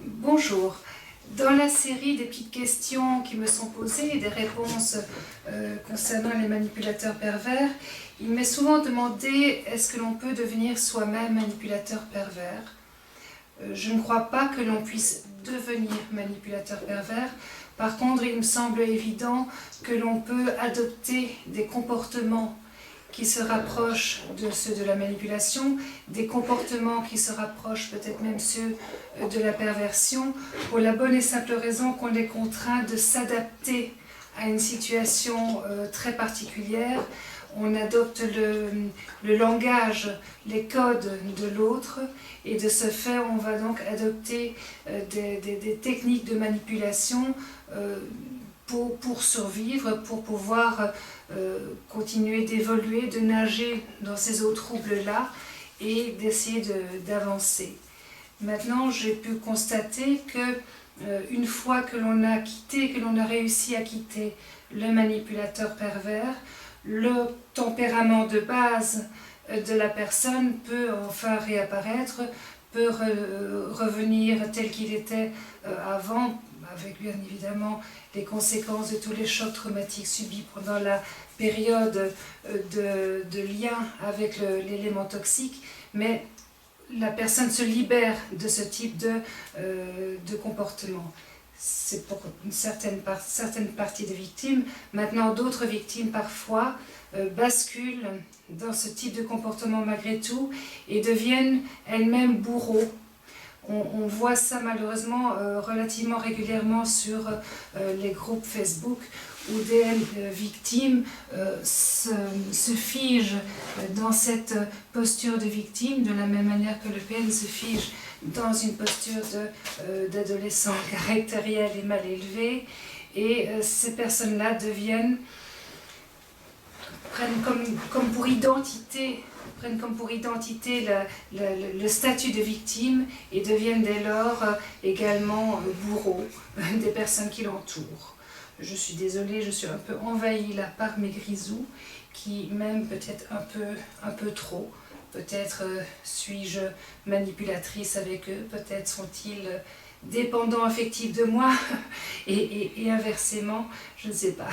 Bonjour. Dans la série des petites questions qui me sont posées et des réponses concernant les manipulateurs pervers, il m'est souvent demandé est-ce que l'on peut devenir soi-même manipulateur pervers. Je ne crois pas que l'on puisse devenir manipulateur pervers. Par contre, il me semble évident que l'on peut adopter des comportements qui se rapprochent de ceux de la manipulation, des comportements qui se rapprochent peut-être même ceux de la perversion, pour la bonne et simple raison qu'on est contraint de s'adapter à une situation très particulière. On adopte le langage, les codes de l'autre, et de ce fait, on va donc adopter des techniques de manipulation pour survivre, pour pouvoir continuer d'évoluer, de nager dans ces eaux troubles-là et d'essayer d'avancer. Maintenant, j'ai pu constater que une fois que l'on a quitté, que l'on a réussi à quitter le manipulateur pervers, le tempérament de base de la personne peut enfin réapparaître, peut revenir tel qu'il était avant, avec bien évidemment les conséquences de tous les chocs traumatiques subis pendant la période de lien avec l'élément toxique, mais la personne se libère de ce type de comportement. C'est pour une certaine partie des victimes. Maintenant, d'autres victimes parfois basculent dans ce type de comportement malgré tout et deviennent elles-mêmes bourreaux. On voit ça malheureusement relativement régulièrement sur les groupes Facebook où des victimes se figent dans cette posture de victime de la même manière que le PN se fige dans une posture d'adolescent caractériel et mal élevé, et ces personnes-là prennent comme pour identité le statut de victime et deviennent dès lors également bourreaux des personnes qui l'entourent. Je suis désolée, je suis un peu envahie là par mes grisous qui m'aiment peut-être un peu trop. Peut-être suis-je manipulatrice avec eux, peut-être sont-ils dépendants affectifs de moi et inversement, je ne sais pas.